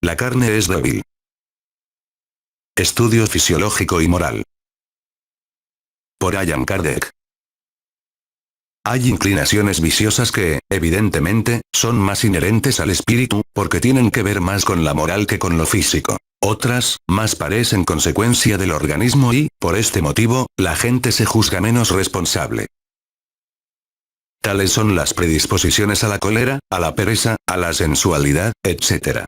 La carne es débil. Estudio fisiológico y moral. Por Allan Kardec. Hay inclinaciones viciosas que, evidentemente, son más inherentes al espíritu, porque tienen que ver más con la moral que con lo físico. Otras, más parecen consecuencia del organismo y, por este motivo, la gente se juzga menos responsable. Tales son las predisposiciones a la cólera, a la pereza, a la sensualidad, etc.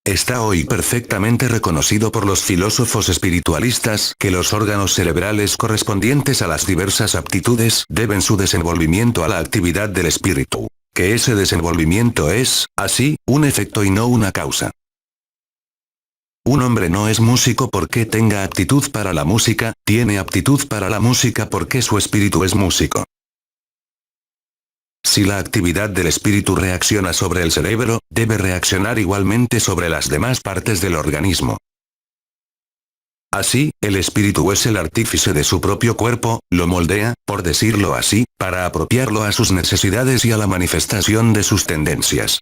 Está hoy perfectamente reconocido por los filósofos espiritualistas que los órganos cerebrales correspondientes a las diversas aptitudes deben su desenvolvimiento a la actividad del espíritu, que ese desenvolvimiento es, así, un efecto y no una causa. Un hombre no es músico porque tenga aptitud para la música, tiene aptitud para la música porque su espíritu es músico. Si la actividad del espíritu reacciona sobre el cerebro, debe reaccionar igualmente sobre las demás partes del organismo. Así, el espíritu es el artífice de su propio cuerpo, lo moldea, por decirlo así, para apropiarlo a sus necesidades y a la manifestación de sus tendencias.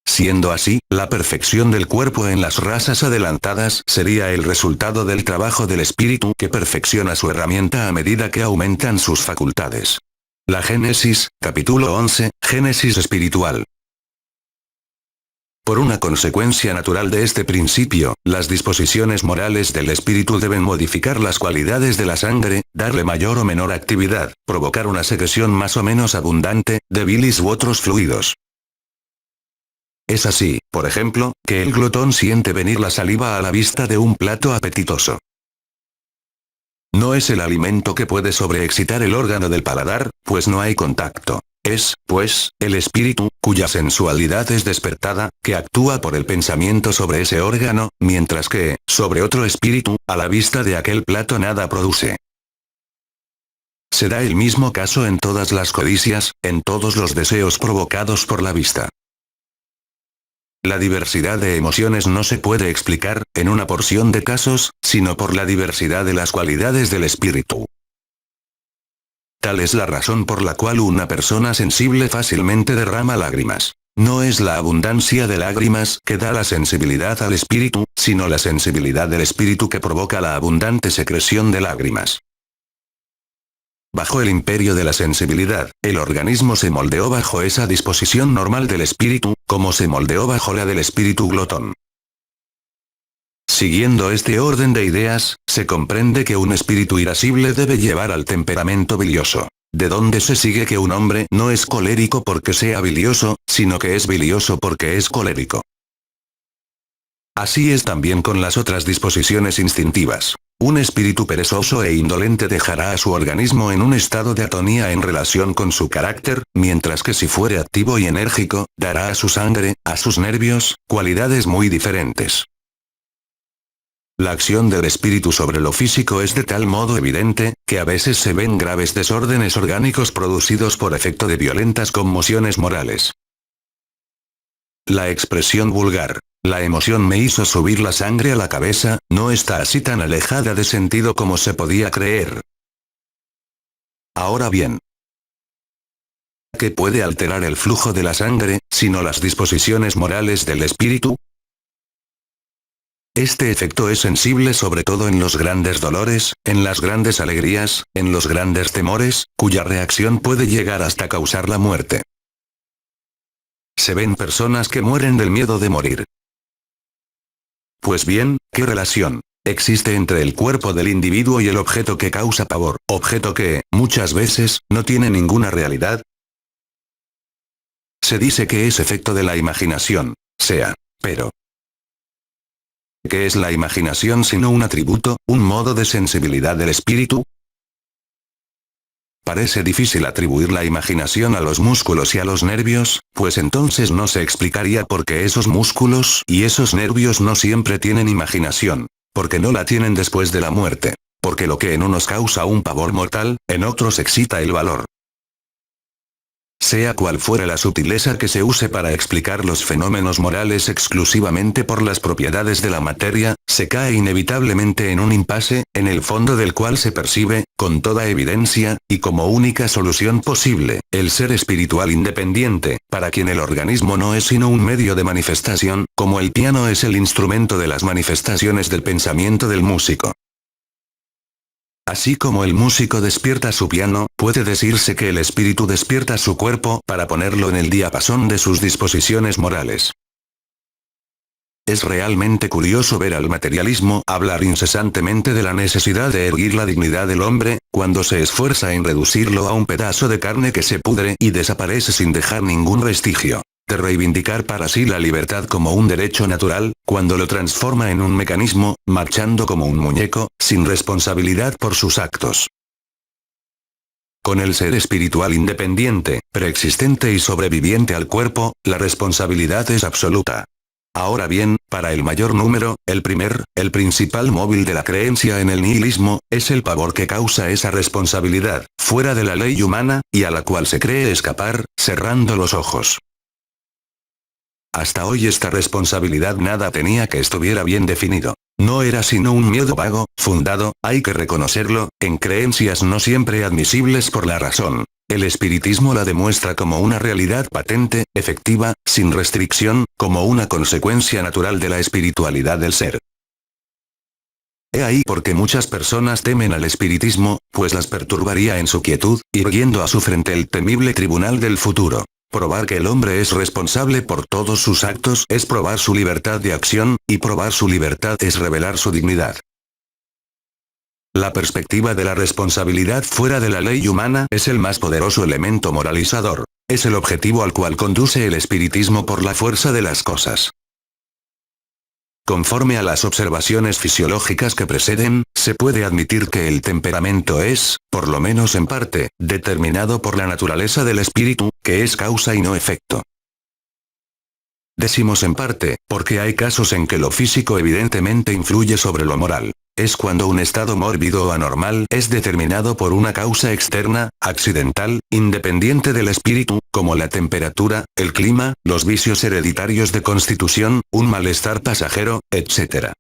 Siendo así, la perfección del cuerpo en las razas adelantadas sería el resultado del trabajo del espíritu que perfecciona su herramienta a medida que aumentan sus facultades. La Génesis, capítulo 11, Génesis espiritual. Por una consecuencia natural de este principio, las disposiciones morales del espíritu deben modificar las cualidades de la sangre, darle mayor o menor actividad, provocar una secreción más o menos abundante, de bilis u otros fluidos. Es así, por ejemplo, que el glotón siente venir la saliva a la vista de un plato apetitoso. No es el alimento que puede sobreexcitar el órgano del paladar, pues no hay contacto. Es, pues, el espíritu, cuya sensualidad es despertada, que actúa por el pensamiento sobre ese órgano, mientras que, sobre otro espíritu, a la vista de aquel plato nada produce. Se da el mismo caso en todas las codicias, en todos los deseos provocados por la vista. La diversidad de emociones no se puede explicar, en una porción de casos, sino por la diversidad de las cualidades del espíritu. Tal es la razón por la cual una persona sensible fácilmente derrama lágrimas. No es la abundancia de lágrimas que da la sensibilidad al espíritu, sino la sensibilidad del espíritu que provoca la abundante secreción de lágrimas. Bajo el imperio de la sensibilidad, el organismo se moldeó bajo esa disposición normal del espíritu, como se moldeó bajo la del espíritu glotón. Siguiendo este orden de ideas, se comprende que un espíritu irascible debe llevar al temperamento bilioso. De donde se sigue que un hombre no es colérico porque sea bilioso, sino que es bilioso porque es colérico. Así es también con las otras disposiciones instintivas. Un espíritu perezoso e indolente dejará a su organismo en un estado de atonía en relación con su carácter, mientras que si fuere activo y enérgico, dará a su sangre, a sus nervios, cualidades muy diferentes. La acción del espíritu sobre lo físico es de tal modo evidente, que a veces se ven graves desórdenes orgánicos producidos por efecto de violentas conmociones morales. La expresión vulgar, la emoción me hizo subir la sangre a la cabeza, no está así tan alejada de sentido como se podía creer. Ahora bien, ¿qué puede alterar el flujo de la sangre, sino las disposiciones morales del espíritu? Este efecto es sensible sobre todo en los grandes dolores, en las grandes alegrías, en los grandes temores, cuya reacción puede llegar hasta causar la muerte. Se ven personas que mueren del miedo de morir. Pues bien, ¿qué relación existe entre el cuerpo del individuo y el objeto que causa pavor, objeto que, muchas veces, no tiene ninguna realidad? Se dice que es efecto de la imaginación, pero ¿qué es la imaginación sino un atributo, un modo de sensibilidad del espíritu? Parece difícil atribuir la imaginación a los músculos y a los nervios, pues entonces no se explicaría por qué esos músculos y esos nervios no siempre tienen imaginación, porque no la tienen después de la muerte, porque lo que en unos causa un pavor mortal, en otros excita el valor. Sea cual fuera la sutileza que se use para explicar los fenómenos morales exclusivamente por las propiedades de la materia, se cae inevitablemente en un impasse, en el fondo del cual se percibe, con toda evidencia, y como única solución posible, el ser espiritual independiente, para quien el organismo no es sino un medio de manifestación, como el piano es el instrumento de las manifestaciones del pensamiento del músico. Así como el músico despierta su piano, puede decirse que el espíritu despierta su cuerpo para ponerlo en el diapasón de sus disposiciones morales. Es realmente curioso ver al materialismo hablar incesantemente de la necesidad de erguir la dignidad del hombre, cuando se esfuerza en reducirlo a un pedazo de carne que se pudre y desaparece sin dejar ningún vestigio. De reivindicar para sí la libertad como un derecho natural, cuando lo transforma en un mecanismo, marchando como un muñeco, sin responsabilidad por sus actos. Con el ser espiritual independiente, preexistente y sobreviviente al cuerpo, la responsabilidad es absoluta. Ahora bien, para el mayor número, el principal móvil de la creencia en el nihilismo, es el pavor que causa esa responsabilidad, fuera de la ley humana, y a la cual se cree escapar, cerrando los ojos. Hasta hoy esta responsabilidad nada tenía que estuviera bien definido. No era sino un miedo vago, fundado, hay que reconocerlo, en creencias no siempre admisibles por la razón. El espiritismo la demuestra como una realidad patente, efectiva, sin restricción, como una consecuencia natural de la espiritualidad del ser. He ahí porque muchas personas temen al espiritismo, pues las perturbaría en su quietud, irguiendo a su frente el temible tribunal del futuro. Probar que el hombre es responsable por todos sus actos es probar su libertad de acción, y probar su libertad es revelar su dignidad. La perspectiva de la responsabilidad fuera de la ley humana es el más poderoso elemento moralizador. Es el objetivo al cual conduce el espiritismo por la fuerza de las cosas. Conforme a las observaciones fisiológicas que preceden, se puede admitir que el temperamento es, por lo menos en parte, determinado por la naturaleza del espíritu, que es causa y no efecto. Decimos en parte, porque hay casos en que lo físico evidentemente influye sobre lo moral. Es cuando un estado mórbido o anormal es determinado por una causa externa, accidental, independiente del espíritu, como la temperatura, el clima, los vicios hereditarios de constitución, un malestar pasajero, etc.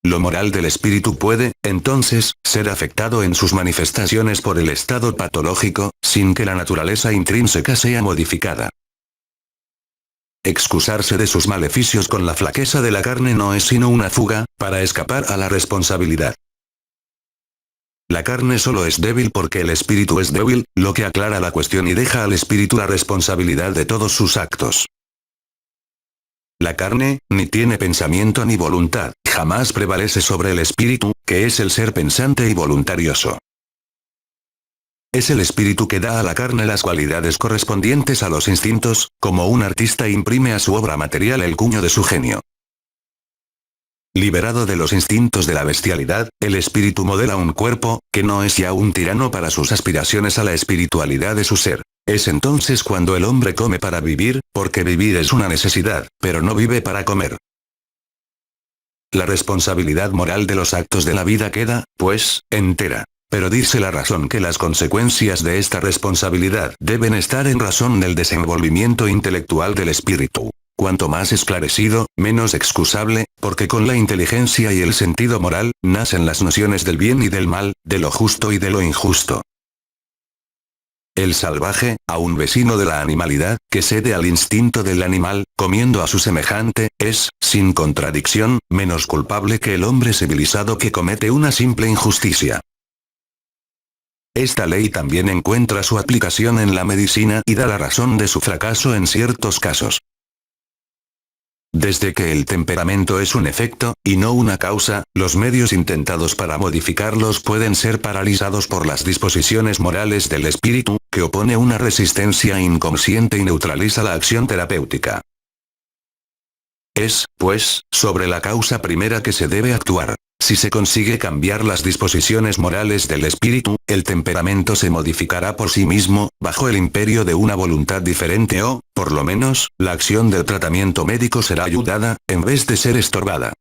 Lo moral del espíritu puede, entonces, ser afectado en sus manifestaciones por el estado patológico, sin que la naturaleza intrínseca sea modificada. Excusarse de sus maleficios con la flaqueza de la carne no es sino una fuga, para escapar a la responsabilidad. La carne solo es débil porque el espíritu es débil, lo que aclara la cuestión y deja al espíritu la responsabilidad de todos sus actos. La carne, ni tiene pensamiento ni voluntad, jamás prevalece sobre el espíritu, que es el ser pensante y voluntarioso. Es el espíritu que da a la carne las cualidades correspondientes a los instintos, como un artista imprime a su obra material el cuño de su genio. Liberado de los instintos de la bestialidad, el espíritu modela un cuerpo, que no es ya un tirano para sus aspiraciones a la espiritualidad de su ser. Es entonces cuando el hombre come para vivir, porque vivir es una necesidad, pero no vive para comer. La responsabilidad moral de los actos de la vida queda, pues, entera. Pero dice la razón que las consecuencias de esta responsabilidad deben estar en razón del desenvolvimiento intelectual del espíritu. Cuanto más esclarecido, menos excusable, porque con la inteligencia y el sentido moral, nacen las nociones del bien y del mal, de lo justo y de lo injusto. El salvaje, aun vecino de la animalidad, que cede al instinto del animal, comiendo a su semejante, es, sin contradicción, menos culpable que el hombre civilizado que comete una simple injusticia. Esta ley también encuentra su aplicación en la medicina y da la razón de su fracaso en ciertos casos. Desde que el temperamento es un efecto, y no una causa, los medios intentados para modificarlos pueden ser paralizados por las disposiciones morales del espíritu, que opone una resistencia inconsciente y neutraliza la acción terapéutica. Es, pues, sobre la causa primera que se debe actuar. Si se consigue cambiar las disposiciones morales del espíritu, el temperamento se modificará por sí mismo, bajo el imperio de una voluntad diferente o, por lo menos, la acción del tratamiento médico será ayudada, en vez de ser estorbada.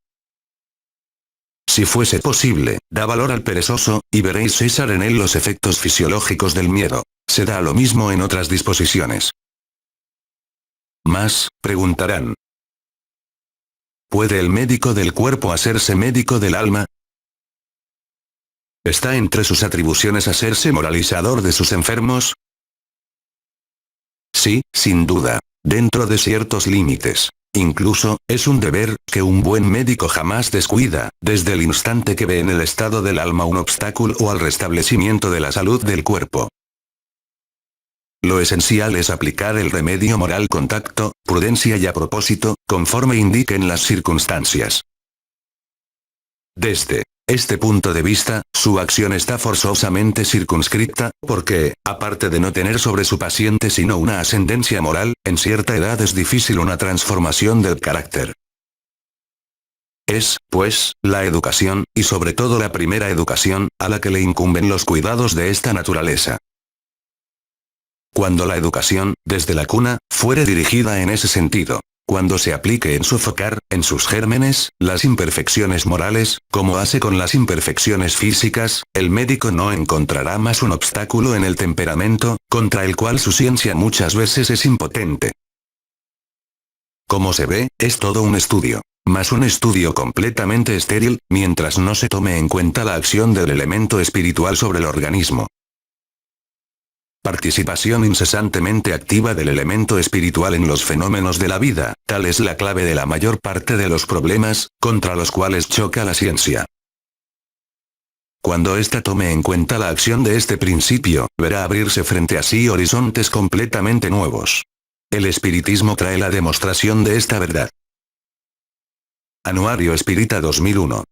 Si fuese posible, da valor al perezoso, y veréis cesar en él los efectos fisiológicos del miedo. Se da lo mismo en otras disposiciones. Mas, preguntarán. ¿Puede el médico del cuerpo hacerse médico del alma? ¿Está entre sus atribuciones hacerse moralizador de sus enfermos? Sí, sin duda. Dentro de ciertos límites. Incluso, es un deber, que un buen médico jamás descuida, desde el instante que ve en el estado del alma un obstáculo al restablecimiento de la salud del cuerpo. Lo esencial es aplicar el remedio moral con tacto, prudencia y a propósito, conforme indiquen las circunstancias. Desde este punto de vista, su acción está forzosamente circunscripta, porque, aparte de no tener sobre su paciente sino una ascendencia moral, en cierta edad es difícil una transformación del carácter. Es, pues, la educación, y sobre todo la primera educación, a la que le incumben los cuidados de esta naturaleza. Cuando la educación, desde la cuna, fuere dirigida en ese sentido, cuando se aplique en sofocar, en sus gérmenes, las imperfecciones morales, como hace con las imperfecciones físicas, el médico no encontrará más un obstáculo en el temperamento, contra el cual su ciencia muchas veces es impotente. Como se ve, es todo un estudio, mas un estudio completamente estéril, mientras no se tome en cuenta la acción del elemento espiritual sobre el organismo. Participación incesantemente activa del elemento espiritual en los fenómenos de la vida, tal es la clave de la mayor parte de los problemas, contra los cuales choca la ciencia. Cuando ésta tome en cuenta la acción de este principio, verá abrirse frente a sí horizontes completamente nuevos. El espiritismo trae la demostración de esta verdad. Anuario Espírita 2001